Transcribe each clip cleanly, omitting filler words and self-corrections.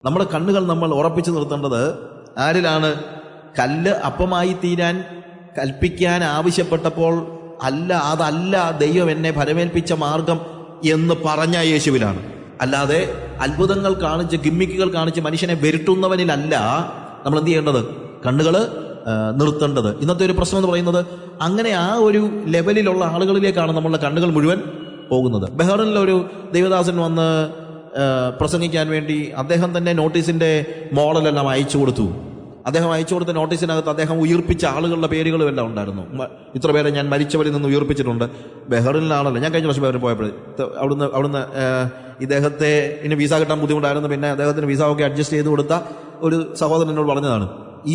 നമ്മുടെ കണ്ണുകൾ നമ്മൾ ഉറപ്പിച്ചു നിർത്തേണ്ടത് ആരിലാണ്? കല്ല് അപ്പമായി തീരാൻ കൽപ്പിക്കാൻ ആവശ്യപ്പെട്ടപ്പോൾ അതല്ല ദൈവം എന്നെ ഫലമേൽപ്പിച്ച മാർഗം എന്ന് പറഞ്ഞ യേശുവിലാണ്. അല്ലാതെ അത്ഭുതങ്ങൾ കാണിച്ച് ഗിമ്മിക്കുകൾ കാണിച്ച് മനുഷ്യനെ വരുത്തുന്നവനിലല്ല നമ്മൾ എന്ത് ചെയ്യേണ്ടത്? കണ്ണുകൾ നിർത്തേണ്ടത്. ഇന്നത്തെ ഒരു പ്രശ്നം എന്ന് പറയുന്നത് അങ്ങനെ ആ ഒരു ലെവലിലുള്ള ആളുകളിലേക്കാണ് നമ്മളുടെ കണ്ണുകൾ മുഴുവൻ പോകുന്നത്. ബഹ്റൈനിലൊരു ദൈവദാസൻ വന്ന് പ്രസംഗിക്കാൻ വേണ്ടി അദ്ദേഹം തന്നെ നോട്ടീസിന്റെ മോഡലെല്ലാം അയച്ചു കൊടുത്തു. അദ്ദേഹം അയച്ചു കൊടുത്ത നോട്ടീസിനകത്ത് അദ്ദേഹം ഉയർപ്പിച്ച ആളുകളുടെ പേരുകളും എല്ലാം ഉണ്ടായിരുന്നു. ഇത്ര പേരെ ഞാൻ മരിച്ചവരിൽ നിന്ന് ഉയർപ്പിച്ചിട്ടുണ്ട്. ബഹ്റൈനിലാണല്ലോ ഞാൻ കഴിഞ്ഞ വർഷം ബഹ്റൈൻ പോയപ്പോൾ അവിടുന്ന് ഇദ്ദേഹത്തെ ഇനി വിസ കിട്ടാൻ ബുദ്ധിമുട്ടായിരുന്നു. പിന്നെ അദ്ദേഹത്തിന് വിസ ഒക്കെ അഡ്ജസ്റ്റ് ചെയ്ത് കൊടുത്ത ഒരു സഹോദരൻ എന്നോട് പറഞ്ഞതാണ്,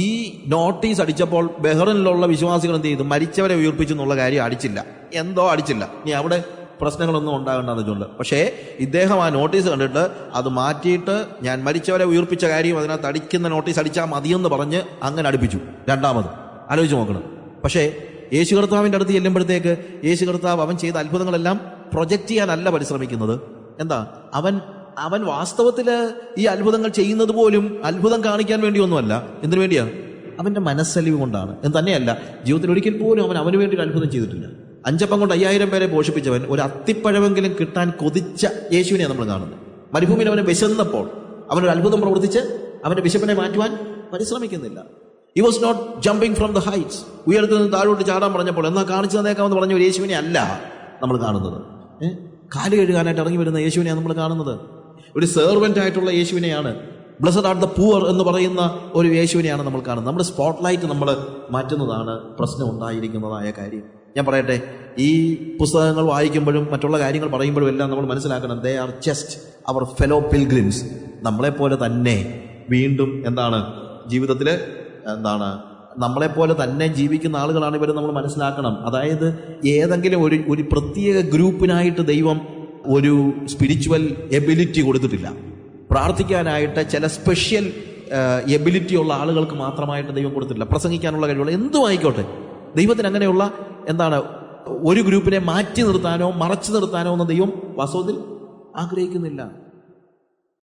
ഈ നോട്ടീസ് അടിച്ചപ്പോൾ ബഹ്റൈനിലുള്ള വിശ്വാസികൾ എന്ത് ചെയ്തു? മരിച്ചവരെ ഉയർപ്പിച്ചു എന്നുള്ള കാര്യം അടിച്ചില്ല. ഇനി അവിടെ പ്രശ്നങ്ങളൊന്നും ഉണ്ടാകേണ്ടെന്ന് വെച്ചുകൊണ്ട്. പക്ഷേ ഇദ്ദേഹം ആ നോട്ടീസ് കണ്ടിട്ട് അത് മാറ്റിയിട്ട് ഞാൻ മരിച്ചവരെ ഉയർപ്പിച്ച കാര്യം അതിനകത്ത് അടിക്കുന്ന നോട്ടീസ് അടിച്ചാൽ മതിയെന്ന് പറഞ്ഞ് അങ്ങനെ അടുപ്പിച്ചു. രണ്ടാമത് ആലോചിച്ച് നോക്കണം. പക്ഷേ യേശു കർത്താവിൻ്റെ അടുത്ത് ചെല്ലുമ്പോഴത്തേക്ക് യേശു കർത്താവ് അവൻ ചെയ്ത അത്ഭുതങ്ങളെല്ലാം പ്രൊജക്റ്റ് ചെയ്യാനല്ല പരിശ്രമിക്കുന്നത്. എന്താ അവൻ വാസ്തവത്തിൽ ഈ അത്ഭുതങ്ങൾ ചെയ്യുന്നത് പോലും അത്ഭുതം കാണിക്കാൻ വേണ്ടിയൊന്നുമല്ല. എന്തിനു വേണ്ടിയാണ്? അവന്റെ മനസ്സലിവ് കൊണ്ടാണ്. എന്ന് തന്നെയല്ല, ജീവിതത്തിൽ ഒരിക്കൽ പോലും അവന് വേണ്ടി ഒരു അത്ഭുതം ചെയ്തിട്ടില്ല. 5 അപ്പം കൊണ്ട് 5000 പേരെ പോഷിപ്പിച്ചവൻ ഒരു അത്തിപ്പഴമെങ്കിലും കിട്ടാൻ കൊതിച്ച യേശുവിനെയാണ് നമ്മൾ കാണുന്നത്. മരുഭൂമിയിൽ അവനെ വിശന്നപ്പോൾ അവനൊരു അത്ഭുതം പ്രവർത്തിച്ച് അവന്റെ വിശപ്പിനെ മാറ്റുവാൻ പരിശ്രമിക്കുന്നില്ല. He was not jumping from the heights. ഉയരത്തിൽ നിന്ന് താഴോട്ട് ചാടാൻ പറഞ്ഞപ്പോൾ എന്നാ കാണിച്ചു തന്നേക്കാമെന്ന് പറഞ്ഞ ഒരു യേശുവിനെ അല്ല നമ്മൾ കാണുന്നത്. കാല് കഴുകാനായിട്ട് ഇറങ്ങി വരുന്ന യേശുവിനെയാണ് നമ്മൾ കാണുന്നത്. ഒരു സെർവന്റ് ആയിട്ടുള്ള യേശുവിനെയാണ്, ബ്ലെസ്ഡ് ആർ ദ പൂവർ എന്ന് പറയുന്ന ഒരു യേശുവിനെയാണ് നമ്മൾ കാണുന്നത്. നമ്മുടെ സ്പോട്ട്ലൈറ്റ് നമ്മൾ മാറ്റുന്നതാണ് പ്രശ്നം ഉണ്ടായിരിക്കുന്നതായ കാര്യം. ഞാൻ പറയട്ടെ, ഈ പുസ്തകങ്ങൾ വായിക്കുമ്പോഴും മറ്റുള്ള കാര്യങ്ങൾ പറയുമ്പോഴും എല്ലാം നമ്മൾ മനസ്സിലാക്കണം, ദേ ആർ ജസ്റ്റ് അവർ ഫെലോ പിൽഗ്രിംസ്. നമ്മളെപ്പോലെ തന്നെ വീണ്ടും ജീവിതത്തിൽ നമ്മളെപ്പോലെ തന്നെ ജീവിക്കുന്ന ആളുകളാണ് ഇവർ. നമ്മൾ മനസ്സിലാക്കണം. അതായത് ഏതെങ്കിലും ഒരു പ്രത്യേക ഗ്രൂപ്പിനായിട്ട് ദൈവം ഒരു സ്പിരിച്വൽ എബിലിറ്റി കൊടുത്തിട്ടില്ല. പ്രാർത്ഥിക്കാനായിട്ട് ചില സ്പെഷ്യൽ എബിലിറ്റി ഉള്ള ആളുകൾക്ക് മാത്രമായിട്ട് ദൈവം കൊടുത്തിട്ടില്ല. പ്രസംഗിക്കാനുള്ള കഴിവുള്ള എന്തും ആയിക്കോട്ടെ, ദൈവത്തിന് അങ്ങനെയുള്ള ഒരു ഗ്രൂപ്പിനെ മാറ്റി നിർത്താനോ മറച്ചു നിർത്താനോ ഒന്നും ദൈവം വാസ്തവത്തിൽ ആഗ്രഹിക്കുന്നില്ല.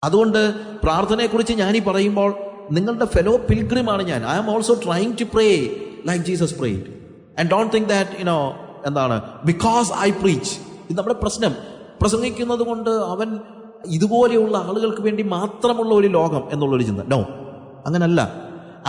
അതുകൊണ്ട് പ്രാർത്ഥനയെക്കുറിച്ച് ഞാനീ പറയുമ്പോൾ നിങ്ങളുടെ ഫെലോ പിൽഗ്രിമാണ് ഞാൻ. I am also trying to pray like Jesus prayed and don't think that because I preach. ഇത് നമ്മുടെ പ്രശ്നം. പ്രസംഗിക്കുന്നത് കൊണ്ട് അവൻ ഇതുപോലെയുള്ള ആളുകൾക്ക് വേണ്ടി മാത്രമുള്ള ഒരു ലോകം എന്നുള്ളൊരു ചിന്ത. നോ, അങ്ങനല്ല.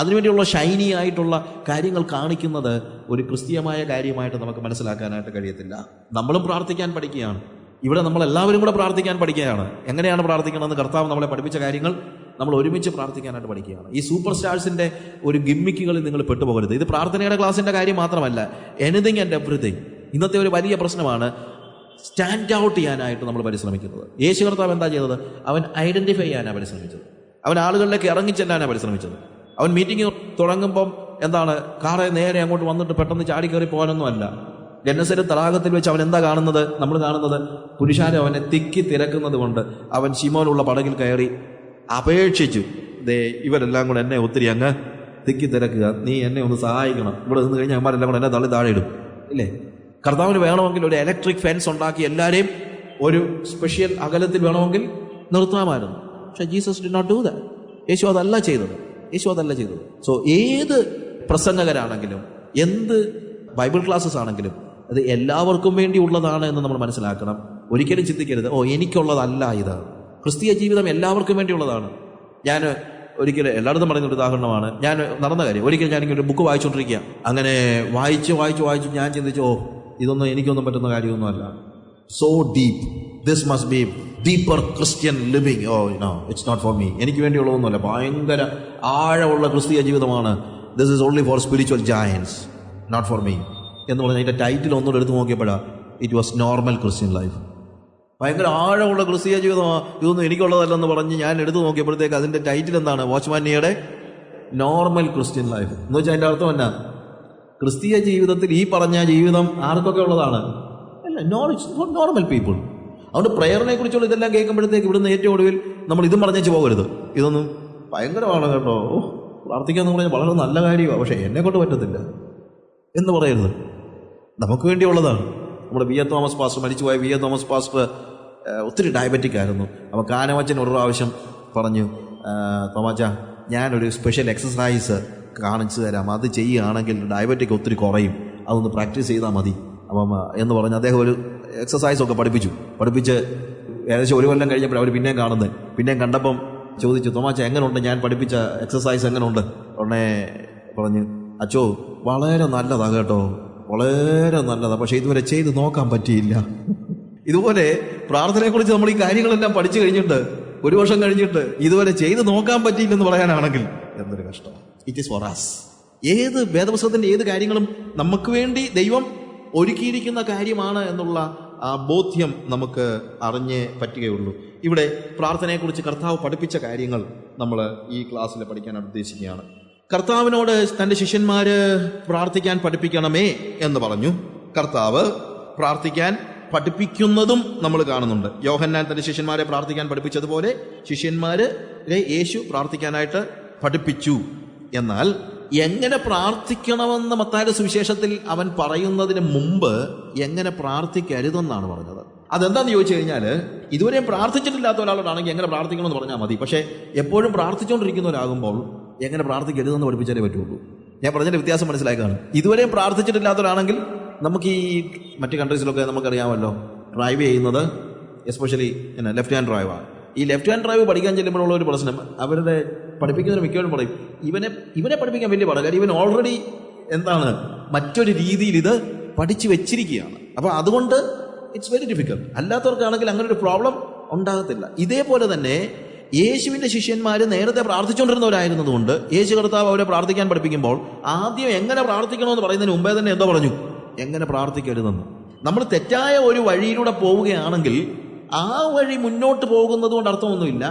അതിനുവേണ്ടിയുള്ള ഷൈനി ആയിട്ടുള്ള കാര്യങ്ങൾ കാണിക്കുന്നത് ഒരു ക്രിസ്തീയമായ കാര്യമായിട്ട് നമുക്ക് മനസ്സിലാക്കാനായിട്ട് കഴിയത്തില്ല. നമ്മളും പ്രാർത്ഥിക്കാൻ പഠിക്കുകയാണ്. ഇവിടെ നമ്മളെല്ലാവരും കൂടെ പ്രാർത്ഥിക്കാൻ പഠിക്കുകയാണ്. എങ്ങനെയാണ് പ്രാർത്ഥിക്കണമെന്ന് കർത്താവ് നമ്മളെ പഠിപ്പിച്ച കാര്യങ്ങൾ നമ്മൾ ഒരുമിച്ച് പ്രാർത്ഥിക്കാനായിട്ട് പഠിക്കുകയാണ്. ഈ സൂപ്പർ സ്റ്റാർസിന്റെ ഒരു ഗിമ്മിക്കുകളിൽ നിങ്ങൾ പെട്ടുപോകരുത്. ഇത് പ്രാർത്ഥനയുടെ ക്ലാസിന്റെ കാര്യം മാത്രമല്ല, എനിത്തിങ് ആൻഡ് എവറിത്തിങ്. ഇന്നത്തെ ഒരു വലിയ പ്രശ്നമാണ് സ്റ്റാൻഡ് ഔട്ട് ചെയ്യാനായിട്ട് നമ്മൾ പരിശ്രമിക്കുന്നത്. യേശു കർത്താവ് എന്താ ചെയ്തത്? അവൻ ഐഡന്റിഫൈ ചെയ്യാനാണ് പരിശ്രമിച്ചത്. അവൻ ആളുകളിലേക്ക് ഇറങ്ങിച്ചെല്ലാനാണ് പരിശ്രമിച്ചത്. അവൻ മീറ്റിംഗ് തുടങ്ങുമ്പം കാറെ നേരെ അങ്ങോട്ട് വന്നിട്ട് പെട്ടെന്ന് ചാടിക്കയറി പോകാനൊന്നും അല്ല. ഗന്നസരത്ത് തടാകത്തിൽ വെച്ച് അവൻ എന്താ കാണുന്നത്? നമ്മൾ കാണുന്നത് പുരുഷാരം അവനെ തിക്കി തിരക്കുന്നത് കൊണ്ട് അവൻ ശിമോനുള്ള പടകിൽ കയറി അപേക്ഷിച്ചു, ഇവരെല്ലാം കൂടെ എന്നെ ഒത്തിരി അങ്ങ് തിക്കി തിരക്കുക, നീ എന്നെ ഒന്ന് സഹായിക്കണം, ഇവിടെ നിന്ന് കഴിഞ്ഞാൽ അമ്മമാരെല്ലാം കൂടെ എന്നെ തള്ളി താഴെ ഇടും. ഇല്ലേ? കർത്താവിന് വേണമെങ്കിൽ ഒരു ഇലക്ട്രിക് ഫെൻസ് ഉണ്ടാക്കി എല്ലാവരെയും ഒരു സ്പെഷ്യൽ അകലത്തിൽ വേണമെങ്കിൽ നിർത്താമായിരുന്നു. പക്ഷെ Jesus did not do that. യേശു അതല്ല ചെയ്തത്. സോ ഏത് പ്രസംഗകരാണെങ്കിലും എന്ത് ബൈബിൾ ക്ലാസ്സസ് ആണെങ്കിലും അത് എല്ലാവർക്കും വേണ്ടി ഉള്ളതാണ് എന്ന് നമ്മൾ മനസ്സിലാക്കണം. ഒരിക്കലും ചിന്തിക്കരുത്, എനിക്കുള്ളതല്ല ഇത്. ക്രിസ്തീയ ജീവിതം എല്ലാവർക്കും വേണ്ടിയുള്ളതാണ്. ഞാൻ ഒരിക്കലും എല്ലായിടത്തും പറയുന്നൊരു ഉദാഹരണമാണ്. ഞാൻ നടന്ന കാര്യം. ഒരിക്കലും ഞാനിങ്ങനെ ഒരു ബുക്ക് വായിച്ചുകൊണ്ടിരിക്കുക. അങ്ങനെ വായിച്ചു ഞാൻ ചിന്തിച്ചു, ഇതൊന്നും എനിക്കൊന്നും പറ്റുന്ന കാര്യമൊന്നുമല്ല. So deep, this must be deeper Christian living. It's not for me. എനിക്ക് വേണ്ടിയുള്ളതൊന്നുമല്ല. ഭയങ്കര ആഴമുള്ള ക്രിസ്തീയ ജീവിതമാണ്. This is only for spiritual giants, not for me എന്ന് പറഞ്ഞാൽ അതിൻ്റെ ടൈറ്റിൽ ഒന്നുകൂടെ എടുത്ത് നോക്കിയപ്പോഴാണ് it was normal Christian life. ഭയങ്കര ആഴമുള്ള ക്രിസ്തീയ ജീവിതമാണ്, ഇതൊന്നും എനിക്കുള്ളതല്ലെന്ന് പറഞ്ഞ് ഞാൻ എടുത്തു നോക്കിയപ്പോഴത്തേക്ക് അതിൻ്റെ ടൈറ്റിൽ എന്താണ്? വാച്ച്മാൻ നിയുടെ നോർമൽ ക്രിസ്ത്യൻ ലൈഫ് എന്ന് വെച്ചാൽ അതിൻ്റെ അർത്ഥം എന്നാ? ക്രിസ്തീയ ജീവിതത്തിൽ ഈ പറഞ്ഞ ജീവിതം ആർക്കൊക്കെ ഉള്ളതാണ്? അല്ല, നോർമൽ പീപ്പിൾ. അതുകൊണ്ട് പ്രയറിനെ കുറിച്ചുള്ള ഇതെല്ലാം കേൾക്കുമ്പോഴത്തേക്ക് ഇവിടുന്ന് ഏറ്റവും ഒടുവിൽ നമ്മൾ ഇതും പറഞ്ഞേച്ച് പോകരുത്. ഇതൊന്നും ഭയങ്കരമാണ് കേട്ടോ, പ്രാർത്ഥിക്കാന്ന് പറഞ്ഞാൽ വളരെ നല്ല കാര്യമാണ്, പക്ഷേ എന്നെ കൊണ്ട് പറ്റത്തില്ല എന്ന് പറയരുത്. നമുക്ക് വേണ്ടിയുള്ളതാണ്. നമ്മുടെ വി എ തോമസ് പാസ്റ്റർ, മരിച്ചുപോയ വി എ തോമസ് പാസ്റ്റർ ഒത്തിരി ഡയബറ്റിക് ആയിരുന്നു. അപ്പോൾ കാനവച്ചൻ ഒരു പ്രാവശ്യം പറഞ്ഞു, തോമാച്ച ഞാനൊരു സ്പെഷ്യൽ എക്സസൈസ് കാണിച്ചു തരാം, അത് ചെയ്യുകയാണെങ്കിൽ ഡയബറ്റിക് ഒത്തിരി കുറയും, അതൊന്ന് പ്രാക്ടീസ് ചെയ്താൽ മതി. അപ്പം എന്ന് പറഞ്ഞ് അദ്ദേഹം ഒരു എക്സസൈസൊക്കെ പഠിപ്പിച്ച് ഏകദേശം 1 കൊല്ലം കഴിഞ്ഞപ്പോൾ അവർ പിന്നെയും കാണുന്നത്. പിന്നെയും കണ്ടപ്പം ചോദിച്ചു, തോമാച്ച എങ്ങനെയുണ്ട് ഞാൻ പഠിപ്പിച്ച എക്സസൈസ് എങ്ങനെയുണ്ട്? ഉടനെ പറഞ്ഞ്, അച്ചോ വളരെ നല്ലതാണ് കേട്ടോ, വളരെ നല്ലതാണ്, പക്ഷേ ഇതുവരെ ചെയ്ത് നോക്കാൻ പറ്റിയില്ല. ഇതുപോലെ പ്രാർത്ഥനയെക്കുറിച്ച് നമ്മൾ ഈ കാര്യങ്ങളെല്ലാം പഠിച്ചു കഴിഞ്ഞിട്ട് 1 വർഷം കഴിഞ്ഞിട്ട് ഇതുവരെ ചെയ്ത് നോക്കാൻ പറ്റിയില്ലെന്ന് പറയാനാണെങ്കിൽ എന്തൊരു കഷ്ടം. It is for us. ഏത് വേദപുസ്തകത്തിന്റെ ഏത് കാര്യങ്ങളും നമുക്ക് വേണ്ടി ദൈവം ഒരുക്കിയിരിക്കുന്ന കാര്യമാണ് എന്നുള്ള ആ ബോധ്യം നമുക്ക് അറിഞ്ഞേ പറ്റുകയുള്ളൂ. ഇവിടെ പ്രാർത്ഥനയെക്കുറിച്ച് കർത്താവ് പഠിപ്പിച്ച കാര്യങ്ങൾ നമ്മൾ ഈ ക്ലാസ്സിൽ പഠിക്കാൻ ഉദ്ദേശിക്കുകയാണ്. കർത്താവിനോട് തൻ്റെ ശിഷ്യന്മാര് പ്രാർത്ഥിക്കാൻ പഠിപ്പിക്കണമേ എന്ന് പറഞ്ഞു. കർത്താവ് പ്രാർത്ഥിക്കാൻ പഠിപ്പിക്കുന്നതും നമ്മൾ കാണുന്നുണ്ട്. യോഹന്നാൻ തൻ്റെ ശിഷ്യന്മാരെ പ്രാർത്ഥിക്കാൻ പഠിപ്പിച്ചതുപോലെ ശിഷ്യന്മാരെ യേശു പ്രാർത്ഥിക്കാനായിട്ട് പഠിപ്പിച്ചു. എന്നാൽ എങ്ങനെ പ്രാർത്ഥിക്കണമെന്ന് മത്തായിയുടെ സുവിശേഷത്തിൽ അവൻ പറയുന്നതിന് മുമ്പ് എങ്ങനെ പ്രാർത്ഥിക്കരുതെന്നാണ് പറഞ്ഞത്. അതെന്താന്ന് ചോദിച്ചു കഴിഞ്ഞാൽ, ഇതുവരെയും പ്രാർത്ഥിച്ചിട്ടില്ലാത്ത ഒരാളോടാണെങ്കിൽ എങ്ങനെ പ്രാർത്ഥിക്കണമെന്ന് പറഞ്ഞാൽ മതി. പക്ഷേ എപ്പോഴും പ്രാർത്ഥിച്ചുകൊണ്ടിരിക്കുന്നവരാകുമ്പോൾ എങ്ങനെ പ്രാർത്ഥിക്കരുതെന്ന് പഠിപ്പിച്ചാലേ പറ്റുള്ളൂ. ഞാൻ പറഞ്ഞതിൻ്റെ വ്യത്യാസം മനസ്സിലാക്കുകയാണ്. ഇതുവരെയും പ്രാർത്ഥിച്ചിട്ടില്ലാത്തവരാണെങ്കിൽ നമുക്ക് ഈ മറ്റ് കൺട്രീസിലൊക്കെ നമുക്കറിയാമല്ലോ, ഡ്രൈവ് ചെയ്യുന്നത് എസ്പെഷ്യലി ലെഫ്റ്റ് ഹാൻഡ് ഡ്രൈവാണ്. ഈ ലെഫ്റ്റ് ഹാൻഡ് ഡ്രൈവ് പഠിക്കാൻ ചെല്ലുമ്പോഴുള്ള ഒരു പ്രശ്നം, അവരുടെ പഠിപ്പിക്കുന്നവർ മിക്കവരും പറയും ഇവനെ പഠിപ്പിക്കാൻ വലിയ പാടാണ്, കാര്യം ഇവൻ ഓൾറെഡി മറ്റൊരു രീതിയിൽ ഇത് പഠിച്ചു വെച്ചിരിക്കുകയാണ്. അപ്പോൾ അതുകൊണ്ട് ഇറ്റ്സ് വെരി ഡിഫിക്കൽട്ട്. അല്ലാത്തവർക്കാണെങ്കിൽ അങ്ങനെ ഒരു പ്രോബ്ലം ഉണ്ടാകത്തില്ല. ഇതേപോലെ തന്നെ യേശുവിൻ്റെ ശിഷ്യന്മാർ നേരത്തെ പ്രാർത്ഥിച്ചുകൊണ്ടിരുന്നവരായിരുന്നതുകൊണ്ട് യേശു കർത്താവ് അവരെ പ്രാർത്ഥിക്കാൻ പഠിപ്പിക്കുമ്പോൾ ആദ്യം എങ്ങനെ പ്രാർത്ഥിക്കണമെന്ന് പറയുന്നതിന് മുമ്പേ തന്നെ എന്തോ പറഞ്ഞു, എങ്ങനെ പ്രാർത്ഥിക്കരുതെന്ന്. നമ്മൾ തെറ്റായ ഒരു വഴിയിലൂടെ പോവുകയാണെങ്കിൽ ആ വഴി മുന്നോട്ട് പോകുന്നത് കൊണ്ട് അർത്ഥമൊന്നുമില്ല.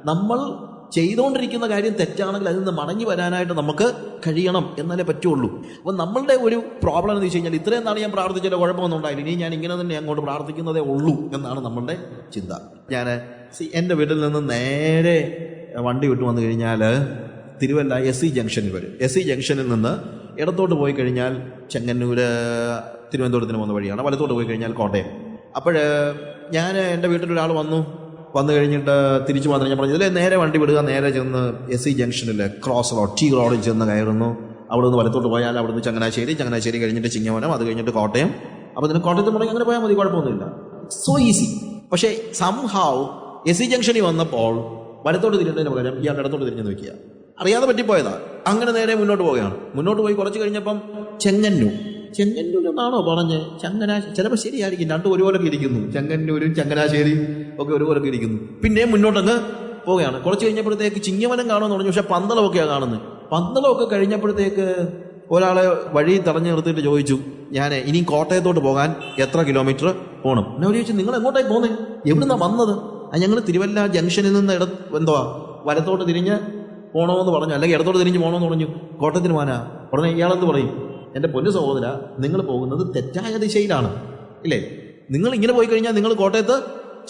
നമ്മൾ ചെയ്തുകൊണ്ടിരിക്കുന്ന കാര്യം തെറ്റാണെങ്കിൽ അതിൽ നിന്ന് മടങ്ങി വരാനായിട്ട് നമുക്ക് കഴിയണം, എന്നാലേ പറ്റുള്ളൂ. അപ്പോൾ നമ്മളുടെ ഒരു പ്രോബ്ലം എന്ന് വെച്ച് കഴിഞ്ഞാൽ, ഇത്രയും നാൾ ഞാൻ പ്രാർത്ഥിച്ചില്ല, കുഴപ്പമൊന്നും ഉണ്ടായില്ല, ഇനി ഞാൻ ഇങ്ങനെ തന്നെ അങ്ങോട്ട് പ്രാർത്ഥിക്കുന്നതേ ഉള്ളൂ എന്നാണ് നമ്മളുടെ ചിന്ത. ഞാൻ എൻ്റെ വീട്ടിൽ നിന്ന് നേരെ വണ്ടി വിട്ടു വന്നു കഴിഞ്ഞാൽ തിരുവല്ല SC ജംഗ്ഷനിൽ വരും. SC ജംഗ്ഷനിൽ നിന്ന് ഇടത്തോട്ട് പോയി കഴിഞ്ഞാൽ ചെങ്ങന്നൂർ തിരുവനന്തപുരത്തിന് പോകുന്ന വഴിയാണ്. വലത്തോട്ട് പോയി കഴിഞ്ഞാൽ കോട്ടയം. അപ്പോൾ ഞാൻ എൻ്റെ വീട്ടിലൊരാൾ വന്നു കഴിഞ്ഞിട്ട് തിരിച്ചു വന്നു. ഞാൻ പറഞ്ഞു, ഇതിലെ നേരെ വണ്ടി വിടുക, നേരെ ചെന്ന് SC ജംഗ്ഷനിൽ ക്രോസ് റോഡ് T റോഡിൽ ചെന്ന് കയറുന്നു. അവിടെ നിന്ന് വലത്തോട്ട് പോയാൽ അവിടെ നിന്ന് ചങ്ങനാശ്ശേരി കഴിഞ്ഞിട്ട് ചിങ്ങവനം, അത് കഴിഞ്ഞിട്ട് കോട്ടയം. അപ്പോൾ ഇതിന് കോട്ടയത്ത് മുടങ്ങി അങ്ങനെ പോയാൽ മതി, കുഴപ്പമൊന്നുമില്ല. So easy. പക്ഷേ സംഹാവ് SC ജംഗ്ഷനിൽ വന്നപ്പോൾ വലത്തോട്ട് തിരിഞ്ഞതിന് പകരം ഇയാൾ ഇടത്തോട്ട് തിരിഞ്ഞു നോക്കിയ, അറിയാതെ പറ്റിപ്പോയതാ. അങ്ങനെ നേരെ മുന്നോട്ട് പോവുകയാണ്. മുന്നോട്ട് പോയി കുറച്ച് കഴിഞ്ഞപ്പം ചെങ്ങന്നൂരെന്നാണോ പറഞ്ഞ്, ചിലപ്പോൾ ശരിയായിരിക്കും, രണ്ടും ഒരുപോലൊക്കെ ഇരിക്കുന്നു. ചെങ്ങന്നൂരും ചങ്ങനാശ്ശേരിയും ഒക്കെ ഒരുപോലൊക്കെ ഇരിക്കുന്നു. പിന്നെയും മുന്നോട്ടങ്ങ് പോവുകയാണ്. കുറച്ച് കഴിഞ്ഞപ്പോഴത്തേക്ക് ചിങ്ങവനം കാണുമെന്ന് പറഞ്ഞു. പക്ഷെ പന്തളമൊക്കെയാണ് കാണുന്നത്. പന്തളമൊക്കെ കഴിഞ്ഞപ്പോഴത്തേക്ക് ഒരാളെ വഴി തടഞ്ഞു നിർത്തിയിട്ട് ചോദിച്ചു, ഞാൻ ഇനി കോട്ടയത്തോട്ട് പോകാൻ എത്ര കിലോമീറ്റർ പോകണം? എന്നെ ചോദിച്ചു, നിങ്ങൾ എങ്ങോട്ടായി പോകുന്നത്, എവിടുന്നാണ് വന്നത്? ഞങ്ങൾ തിരുവല്ല ജംഗ്ഷനിൽ നിന്ന് വലത്തോട്ട് തിരിഞ്ഞ് പോകണമെന്ന് പറഞ്ഞു, അല്ലെങ്കിൽ ഇടത്തോട്ട് തിരിഞ്ഞ് പോകണമെന്ന് പറഞ്ഞു. കോട്ടയത്തിന് പോകാനാ. ഉടനെ ഇയാളെന്ന് പറയും, എൻ്റെ പൊന്നു സഹോദര, നിങ്ങൾ പോകുന്നത് തെറ്റായ ദിശയിലാണ്, ഇല്ലേ? നിങ്ങൾ ഇങ്ങനെ പോയി കഴിഞ്ഞാൽ നിങ്ങൾ കോട്ടയത്ത്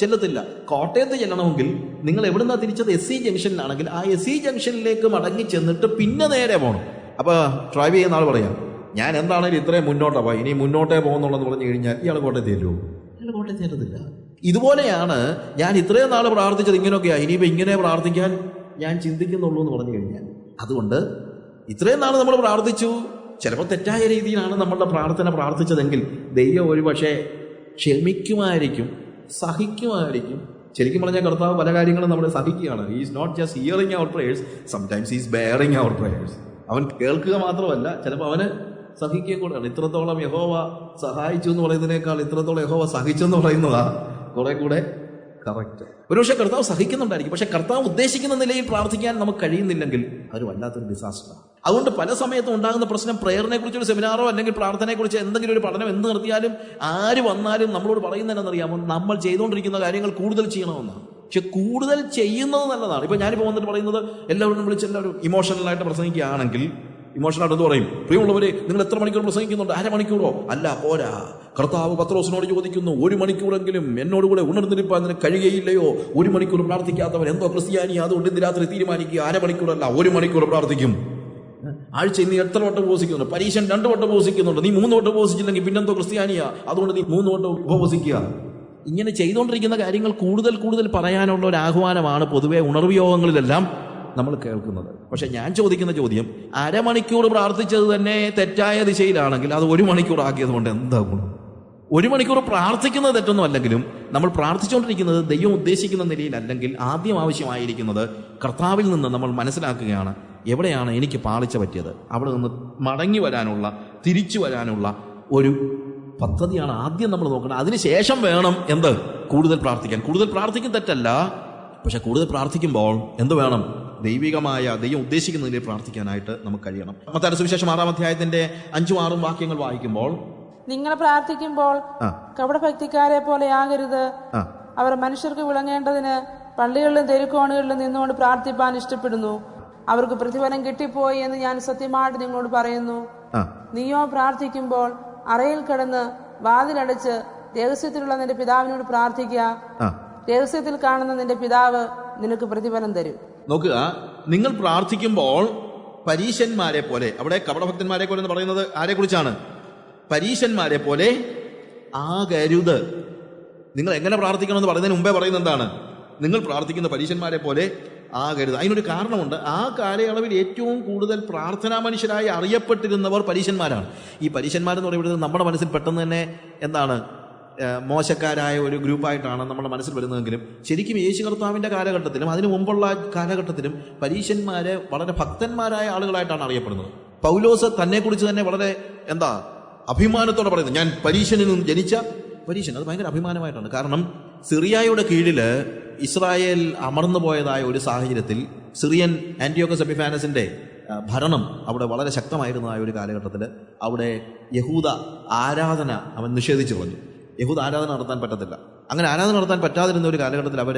ചെല്ലത്തില്ല. കോട്ടയത്ത് ചെല്ലണമെങ്കിൽ നിങ്ങൾ എവിടുന്നാണ് തിരിച്ചത്? SC ജംഗ്ഷനിലാണെങ്കിൽ ആ SC ജംഗ്ഷനിലേക്ക് മടങ്ങി ചെന്നിട്ട് പിന്നെ നേരെ പോകണം. അപ്പോൾ ഡ്രൈവ് ചെയ്യുന്ന ആൾ പറയാം, ഞാൻ എന്താണെങ്കിലും ഇത്രയും മുന്നോട്ടാ പോയി, ഇനി മുന്നോട്ടേ പോകുന്നുള്ളെന്ന് പറഞ്ഞു കഴിഞ്ഞാൽ ഇയാൾ കോട്ടയത്ത് ചെല്ലുമോ? ഇയാൾ കോട്ടയത്ത് ചെല്ലത്തില്ല. ഇതുപോലെയാണ് ഞാൻ ഇത്രയും നാൾ പ്രാർത്ഥിച്ചത് ഇങ്ങനെയൊക്കെയാണ്, ഇനിയിപ്പോൾ ഇങ്ങനെ പ്രാർത്ഥിക്കാൻ ഞാൻ ചിന്തിക്കുന്നുള്ളൂ എന്ന് പറഞ്ഞു കഴിഞ്ഞാൽ. അതുകൊണ്ട് ഇത്രയും നാൾ നമ്മൾ പ്രാർത്ഥിച്ചു, ചിലപ്പോൾ തെറ്റായ രീതിയിലാണ് നമ്മളുടെ പ്രാർത്ഥിച്ചതെങ്കിൽ ദൈവം ഒരു പക്ഷേ ക്ഷമിക്കുമായിരിക്കും, സഹിക്കുമായിരിക്കും. ശരിക്കും പറഞ്ഞാൽ കർത്താവ് പല കാര്യങ്ങളും നമ്മളെ സഹിക്കുകയാണ്. He is not just hearing our prayers, sometimes he is bearing our prayers. അവൻ കേൾക്കുക മാത്രമല്ല, ചിലപ്പോൾ അവന് സഹിക്കുക കൂടെയാണ്. ഇത്രത്തോളം യഹോവ സഹായിച്ചു എന്ന് പറയുന്നതിനേക്കാൾ ഇത്രത്തോളം യഹോവ സഹിച്ചെന്ന് പറയുന്നതാ കുറെ കൂടെ കറക്റ്റ്. ഒരുപക്ഷെ കർത്താവ് സഹിക്കുന്നുണ്ടായിരിക്കും, പക്ഷെ കർത്താവ് ഉദ്ദേശിക്കുന്ന നിലയിൽ പ്രാർത്ഥിക്കാൻ നമുക്ക് കഴിയുന്നില്ലെങ്കിൽ അത് വല്ലാത്തൊരു ഡിസാസ്റ്ററാണ്. അതുകൊണ്ട് പല സമയത്തും ഉണ്ടാകുന്ന പ്രശ്നം, പ്രേയറിനെ കുറിച്ചൊരു സെമിനാറോ അല്ലെങ്കിൽ പ്രാർത്ഥനയെക്കുറിച്ച് എന്തെങ്കിലും ഒരു പഠനം എന്ത് നടത്തിയാലും ആര് വന്നാലും നമ്മളോട് പറയുന്നതെന്നറിയാമോ, നമ്മൾ ചെയ്തുകൊണ്ടിരിക്കുന്ന കാര്യങ്ങൾ കൂടുതൽ ചെയ്യണമെന്നാണ്. പക്ഷെ കൂടുതൽ ചെയ്യുന്നത് നല്ലതാണ്. ഇപ്പം ഞാനിപ്പോൾ വന്നിട്ട് പറയുന്നത് എല്ലാവരും വിളിച്ച് എല്ലാവരും ഇമോഷണലായിട്ട് പ്രസംഗിക്കുകയാണെങ്കിൽ, ഇമോഷണലായിട്ട് എന്ത് പറയും? പ്രിയമുള്ളവരെ, നിങ്ങൾ എത്ര മണിക്കൂർ പ്രസംഗിക്കുന്നുണ്ട്? 1/2 മണിക്കൂറോ? അല്ല, പോരാ. കർത്താവ് പത്രോസിനോട് ചോദിക്കുന്നു, 1 മണിക്കൂറെങ്കിലും എന്നോടുകൂടെ ഉണർന്നിരിപ്പാൻ നിനക്ക് കഴിയുകയില്ലയോ? 1 മണിക്കൂർ പ്രാർത്ഥിക്കാത്തവൻ എന്തോ ക്രിസ്ത്യാനി. അതുകൊണ്ട് ഇന്ന് രാത്രി തീരുമാനിക്കുക, 1/2 മണിക്കൂറല്ല 1 മണിക്കൂർ പ്രാർത്ഥിക്കും. ആഴ്ചയിൽ നീ എത്ര വട്ടം ഉപവസിക്കുന്നുണ്ട്? പരീക്ഷ 2 വട്ടം ഉപവസിക്കുന്നുണ്ട്. നീ 3 വട്ടം ഉപവസിച്ചില്ലെങ്കിൽ പിന്നെന്തോ ക്രിസ്ത്യാനിയാ. അതുകൊണ്ട് നീ 3 വട്ടം ഉപവസിക്കുക. ഇങ്ങനെ ചെയ്തുകൊണ്ടിരിക്കുന്ന കാര്യങ്ങൾ കൂടുതൽ പറയാനുള്ള ഒരു ആഹ്വാനമാണ് പൊതുവെ ഉണർവ് യോഗങ്ങളിലെല്ലാം നമ്മൾ കേൾക്കുന്നത്. പക്ഷെ ഞാൻ ചോദിക്കുന്ന ചോദ്യം, അരമണിക്കൂർ പ്രാർത്ഥിച്ചത് തന്നെ തെറ്റായ ദിശയിലാണെങ്കിൽ അത് 1 മണിക്കൂർ ആക്കിയത് കൊണ്ട് എന്താ ഗുണം? 1 മണിക്കൂർ പ്രാർത്ഥിക്കുന്നത് തെറ്റൊന്നും അല്ലെങ്കിലും നമ്മൾ പ്രാർത്ഥിച്ചുകൊണ്ടിരിക്കുന്നത് ദൈവം ഉദ്ദേശിക്കുന്ന നിലയിലല്ലെങ്കിൽ ആദ്യം ആവശ്യമായിരിക്കുന്നത് കർത്താവിൽ നിന്ന് നമ്മൾ മനസ്സിലാക്കുകയാണ് എവിടെയാണ് എനിക്ക് പാളിച്ച പറ്റിയത്. അവിടെ നിന്ന് മടങ്ങി വരാനുള്ള, തിരിച്ചു വരാനുള്ള ഒരു പദ്ധതിയാണ് ആദ്യം നമ്മൾ നോക്കണം. അതിനുശേഷം വേണം എന്ത്? കൂടുതൽ പ്രാർത്ഥിക്കാൻ. കൂടുതൽ പ്രാർത്ഥിക്കും തെറ്റല്ല, പക്ഷെ കൂടുതൽ പ്രാർത്ഥിക്കുമ്പോൾ എന്ത് വേണം? ദൈവികമായ, ദൈവം ഉദ്ദേശിക്കുന്ന നിലയിൽ പ്രാർത്ഥിക്കാനായിട്ട് നമുക്ക് കഴിയണം. മത്തായിയുടെ സുവിശേഷം 6-ാം അധ്യായത്തിന്റെ 5-6 വാക്യങ്ങൾ വായിക്കുമ്പോൾ, നിങ്ങൾ പ്രാർത്ഥിക്കുമ്പോൾ കപടഭക്തിക്കാരെ പോലെ ആകരുത്. അവർ മനുഷ്യർക്ക് വിളങ്ങേണ്ടതിന് പള്ളികളിലും തെരുക്കോണുകളിലും നിന്നുകൊണ്ട് പ്രാർത്ഥിപ്പാൻ ഇഷ്ടപ്പെടുന്നു. അവർക്ക് പ്രതിഫലം കിട്ടിപ്പോയി എന്ന് ഞാൻ സത്യമായിട്ട് നിങ്ങളോട് പറയുന്നു. നീയോ പ്രാർത്ഥിക്കുമ്പോൾ അറയിൽ കിടന്ന് വാതിലടച്ച് രഹസ്യത്തിലുള്ള നിന്റെ പിതാവിനോട് പ്രാർത്ഥിക്കുക. രഹസ്യത്തിൽ കാണുന്ന നിന്റെ പിതാവ് നിനക്ക് പ്രതിഫലം തരും. നോക്കുക, നിങ്ങൾ പ്രാർത്ഥിക്കുമ്പോൾ പരീശന്മാരെ പോലെ, അവിടെ കപടഭക്തന്മാരെ പോലെ എന്ന് പറയുന്നത് ആരെ കുറിച്ചാണ്? പരീശന്മാരെ പോലെ ആകരുത്. നിങ്ങൾ എങ്ങനെ പ്രാർത്ഥിക്കണമെന്ന് പറയുന്നതിന് മുമ്പേ പറയുന്നത് എന്താണ്? നിങ്ങൾ പ്രാർത്ഥിക്കുന്ന പരീശന്മാരെ പോലെ ആകരുത്. അതിനൊരു കാരണമുണ്ട്. ആ കാലയളവിൽ ഏറ്റവും കൂടുതൽ പ്രാർത്ഥനാ മനുഷ്യരായി അറിയപ്പെട്ടിരുന്നവർ പരീശന്മാരാണ്. ഈ പരീശന്മാരെന്ന് പറയുന്നത് നമ്മുടെ മനസ്സിൽ പെട്ടെന്ന് തന്നെ എന്താണ്, മോശക്കാരായ ഒരു ഗ്രൂപ്പായിട്ടാണ് നമ്മുടെ മനസ്സിൽ വരുന്നതെങ്കിലും ശരിക്കും യേശു കർത്താവിൻ്റെ കാലഘട്ടത്തിലും അതിനു മുമ്പുള്ള കാലഘട്ടത്തിലും പരീശന്മാര് വളരെ ഭക്തന്മാരായ ആളുകളായിട്ടാണ് അറിയപ്പെടുന്നത്. പൗലോസ് തന്നെക്കുറിച്ച് തന്നെ വളരെ അഭിമാനത്തോടെ പറയുന്നത്, ഞാൻ പരീശനിൽ നിന്ന് ജനിച്ച പരീശൻ. അത് ഭയങ്കര അഭിമാനമായിട്ടാണ്. കാരണം സിറിയയുടെ കീഴിൽ ഇസ്രായേൽ അമർന്നു പോയതായ ഒരു സാഹചര്യത്തിൽ സിറിയൻ ആന്റിയോക്കസ് എപ്പിഫാനസിന്റെ ഭരണം അവിടെ വളരെ ശക്തമായിരുന്നതായ ഒരു കാലഘട്ടത്തിൽ അവിടെ യഹൂദ ആരാധന അവൻ നിഷേധിച്ചു കളഞ്ഞു. യഹൂദ ആരാധന നടത്താൻ പറ്റത്തില്ല. അങ്ങനെ ആരാധന നടത്താൻ പറ്റാതിരുന്ന ഒരു കാലഘട്ടത്തിൽ അവർ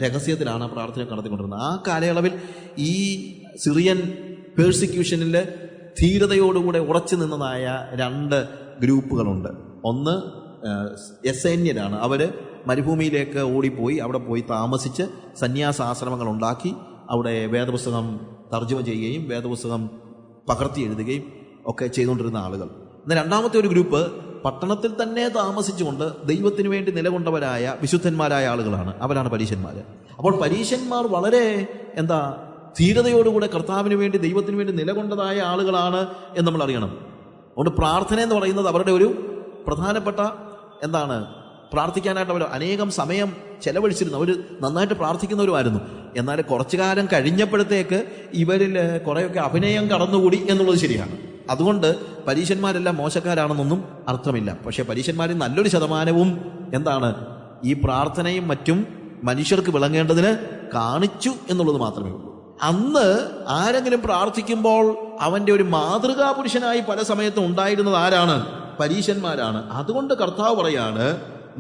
രഹസ്യത്തിലാണ് പ്രാർത്ഥന നടത്തിക്കൊണ്ടിരുന്നത്. ആ കാലയളവിൽ ഈ സിറിയൻ പേഴ്സിക്യൂഷനിൽ ധീരതയോടുകൂടെ ഉറച്ചു നിന്നതായ 2 ഗ്രൂപ്പുകളുണ്ട്. ഒന്ന് എസേന്യരാണ്. അവർ മരുഭൂമിയിലേക്ക് ഓടിപ്പോയി അവിടെ പോയി താമസിച്ച് സന്യാസാശ്രമങ്ങൾ ഉണ്ടാക്കി അവിടെ വേദപുസ്തകം തർജ്ജമ ചെയ്യുകയും വേദപുസ്തകം പകർത്തി എഴുതുകയും ഒക്കെ ചെയ്തുകൊണ്ടിരുന്ന ആളുകൾ. എന്നാൽ രണ്ടാമത്തെ ഒരു ഗ്രൂപ്പ് പട്ടണത്തിൽ തന്നെ താമസിച്ചുകൊണ്ട് ദൈവത്തിന് വേണ്ടി നിലകൊണ്ടവരായ വിശുദ്ധന്മാരായ ആളുകളാണ്. അവരാണ് പരീശന്മാർ. അപ്പോൾ പരീശന്മാർ വളരെ ധീരതയോടുകൂടെ കർത്താവിന് വേണ്ടി, ദൈവത്തിന് വേണ്ടി നിലകൊണ്ടതായ ആളുകളാണ് എന്ന് നമ്മൾ അറിയണം. അതുകൊണ്ട് പ്രാർത്ഥന എന്ന് പറയുന്നത് അവരുടെ ഒരു പ്രധാനപ്പെട്ട പ്രാർത്ഥിക്കാനായിട്ട് അവർ അനേകം സമയം ചെലവഴിച്ചിരുന്നു. അവർ നന്നായിട്ട് പ്രാർത്ഥിക്കുന്നവരുമായിരുന്നു. എന്നാൽ കുറച്ചു കാലം കഴിഞ്ഞപ്പോഴത്തേക്ക് ഇവരിൽ കുറേയൊക്കെ അഭിനയം കടന്നുകൂടി എന്നുള്ളത് ശരിയാണ്. അതുകൊണ്ട് പരീശന്മാരെല്ലാം മോശക്കാരാണെന്നൊന്നും അർത്ഥമില്ല. പക്ഷെ പരീശന്മാരിൽ നല്ലൊരു ശതമാനവും ഈ പ്രാർത്ഥനയും മറ്റും മനുഷ്യർക്ക് വിളങ്ങേണ്ടതിന് കാണിച്ചു എന്നുള്ളത് മാത്രമേ ഉള്ളൂ. അന്ന് ആരെങ്കിലും പ്രാർത്ഥിക്കുമ്പോൾ അവന്റെ ഒരു മാതൃകാ പുരുഷനായി പല സമയത്തും ഉണ്ടായിരുന്നത് ആരാണ്? പരീശന്മാരാണ്. അതുകൊണ്ട് കർത്താവ് പറയാണ്,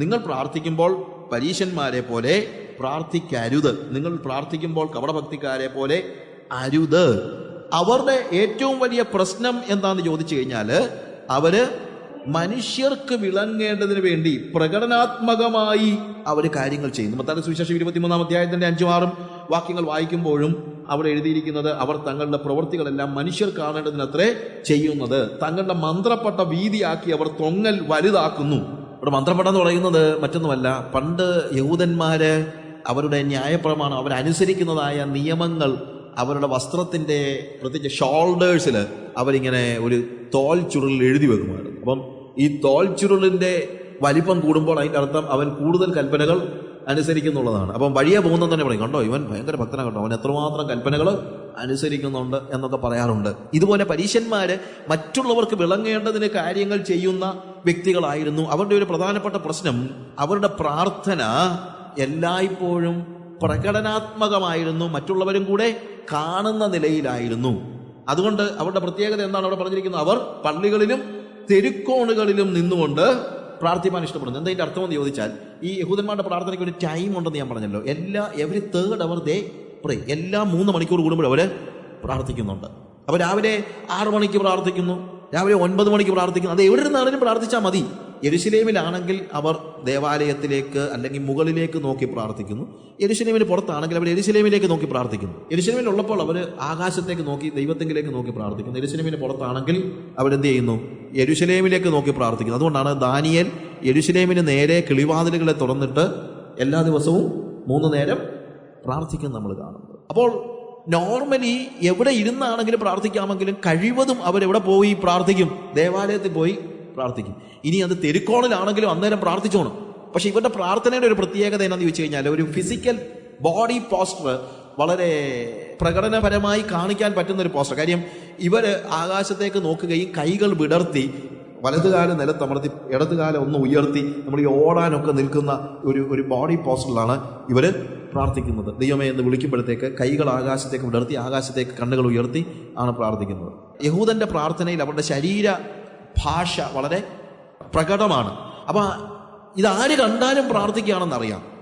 നിങ്ങൾ പ്രാർത്ഥിക്കുമ്പോൾ പരീശന്മാരെ പോലെ പ്രാർത്ഥിക്കരുത്. നിങ്ങൾ പ്രാർത്ഥിക്കുമ്പോൾ കപടഭക്തിക്കാരെ പോലെ അരുത്. അവരുടെ ഏറ്റവും വലിയ പ്രശ്നം എന്താണെന്ന് ചോദിച്ചു കഴിഞ്ഞാൽ, അവര് മനുഷ്യർക്ക് വിളങ്ങേണ്ടതിന് വേണ്ടി പ്രകടനാത്മകമായി അവർ കാര്യങ്ങൾ ചെയ്യുന്നു. മത്തായിയുടെ സുവിശേഷം 23-ാം അധ്യായത്തിന്റെ 5-6 വാക്യങ്ങൾ വായിക്കുമ്പോഴും അവിടെ എഴുതിയിരിക്കുന്നത്, അവർ തങ്ങളുടെ പ്രവൃത്തികളെല്ലാം മനുഷ്യർ കാണേണ്ടതിനത്രേ ചെയ്യുന്നത്. തങ്ങളുടെ മന്ത്രപ്പെട്ട വീതിയാക്കി അവർ തൊങ്ങൽ വലുതാക്കുന്നു. ഇവിടെ മന്ത്രപ്പെട്ട എന്ന് പറയുന്നത് മറ്റൊന്നുമല്ല, പണ്ട് യഹൂദന്മാര് അവരുടെ ന്യായപ്രമാണം, അവരനുസരിക്കുന്നതായ നിയമങ്ങൾ അവരുടെ വസ്ത്രത്തിന്റെ പ്രത്യേകിച്ച് ഷോൾഡേഴ്സിൽ അവരിങ്ങനെ ഒരു തോൽ ചുരുളിൽ എഴുതി വെക്കുമായിരുന്നു. അപ്പം ഈ തോൽ ചുരുളിന്റെ വലിപ്പം കൂടുമ്പോൾ അതിൻ്റെ അർത്ഥം അവൻ കൂടുതൽ കൽപ്പനകൾ അനുസരിക്കുന്നുള്ളതാണ്. അപ്പം വഴിയെ പോകുന്നത് തന്നെ പറയും, കണ്ടോ ഇവൻ ഭയങ്കര ഭക്തനാ, കേട്ടോ അവൻ എത്രമാത്രം കൽപ്പനകൾ അനുസരിക്കുന്നുണ്ട് എന്നൊക്കെ പറയാറുണ്ട്. ഇതുപോലെ പരീശന്മാര് മറ്റുള്ളവർക്ക് വിളങ്ങേണ്ടതിന് കാര്യങ്ങൾ ചെയ്യുന്ന വ്യക്തികളായിരുന്നു. അവരുടെ ഒരു പ്രധാനപ്പെട്ട പ്രശ്നം, അവരുടെ പ്രാർത്ഥന എല്ലായ്പ്പോഴും പ്രകടനാത്മകമായിരുന്നു, മറ്റുള്ളവരും കൂടെ കാണുന്ന നിലയിലായിരുന്നു. അതുകൊണ്ട് അവരുടെ പ്രത്യേകത എന്താണ് അവിടെ പറഞ്ഞിരിക്കുന്നത്? അവർ പള്ളികളിലും തെരുക്കോണുകളിലും നിന്നുകൊണ്ട് പ്രാർത്ഥിപ്പാൻ ഇഷ്ടപ്പെടുന്നു. എന്താ ഇതിന്റെ അർത്ഥം എന്ന് ചോദിച്ചാൽ, ഈ യഹൂദന്മാരുടെ പ്രാർത്ഥനയ്ക്ക് ഒരു ടൈം ഉണ്ടെന്ന് ഞാൻ പറഞ്ഞല്ലോ. എവരി തേർഡ് അവർ ദേ പ്രേ. എല്ലാ 3 മണിക്കൂർ കൂടുമ്പോൾ അവർ പ്രാർത്ഥിക്കുന്നുണ്ട്. അവർ രാവിലെ 6 മണിക്ക് പ്രാർത്ഥിക്കുന്നു, രാവിലെ 9 മണിക്ക് പ്രാർത്ഥിക്കുന്നു. അത് എവിടെ നിന്നാണെങ്കിലും പ്രാർത്ഥിച്ചാൽ മതി. യെരുശലേമിലാണെങ്കിൽ അവർ ദേവാലയത്തിലേക്ക് അല്ലെങ്കിൽ മുകളിലേക്ക് നോക്കി പ്രാർത്ഥിക്കുന്നു. യെരുശലേമിന് പുറത്താണെങ്കിൽ അവർ യെരുശലേമിലേക്ക് നോക്കി പ്രാർത്ഥിക്കുന്നു. യെരുശലേമിലുള്ളപ്പോൾ അവർ ആകാശത്തേക്ക് നോക്കി ദൈവത്തെങ്കിലേക്ക് നോക്കി പ്രാർത്ഥിക്കുന്നു. യെരുശലേമിന് പുറത്താണെങ്കിൽ അവരെന്ത് ചെയ്യുന്നു? യെരുശലേമിലേക്ക് നോക്കി പ്രാർത്ഥിക്കുന്നു. അതുകൊണ്ടാണ് ദാനിയേൽ യെരുശലേമിന് നേരെ കിളിവാതിലുകളെ തുറന്നിട്ട് എല്ലാ ദിവസവും 3 നേരം പ്രാർത്ഥിക്കുന്നത് നമ്മൾ കാണുന്നത്. അപ്പോൾ നോർമലി എവിടെ ഇരുന്നാണെങ്കിലും പ്രാർത്ഥിക്കാമെങ്കിലും കഴിവതും അവരെവിടെ പോയി പ്രാർത്ഥിക്കും? ദേവാലയത്തിൽ പോയി പ്രാർത്ഥിക്കും. ഇനി അത് തെരുക്കോണിലാണെങ്കിലും അന്നേരം പ്രാർത്ഥിച്ചോണം. പക്ഷെ ഇവരുടെ പ്രാർത്ഥനയുടെ ഒരു പ്രത്യേകത എന്നാന്ന് ചോദിച്ചു കഴിഞ്ഞാൽ, ഒരു ഫിസിക്കൽ ബോഡി പോസ്റ്റർ വളരെ പ്രകടനപരമായി കാണിക്കാൻ പറ്റുന്ന ഒരു പോസ്റ്റർ. കാര്യം ഇവര് ആകാശത്തേക്ക് നോക്കുകയും കൈകൾ വിടർത്തി വലതുകാലം നിലത്തമർത്തി ഇടതുകാലം ഒന്ന് ഉയർത്തി നമ്മൾ ഈ ഓടാനൊക്കെ നിൽക്കുന്ന ഒരു ബോഡി പോസ്റ്ററിലാണ് ഇവര് പ്രാർത്ഥിക്കുന്നത്. ദൈവമേ എന്ന് വിളിക്കുമ്പോഴത്തേക്ക് കൈകൾ ആകാശത്തേക്ക് വിടർത്തി ആകാശത്തേക്ക് കണ്ണുകൾ ഉയർത്തി ആണ് പ്രാർത്ഥിക്കുന്നത്. യഹൂദന്റെ പ്രാർത്ഥനയിൽ അവരുടെ ശരീര ഭാഷ വളരെ പ്രകടമാണ്. അപ്പൊ ഇതാര് കണ്ടാലും പ്രാർത്ഥിക്കുകയാണെന്നറിയാം.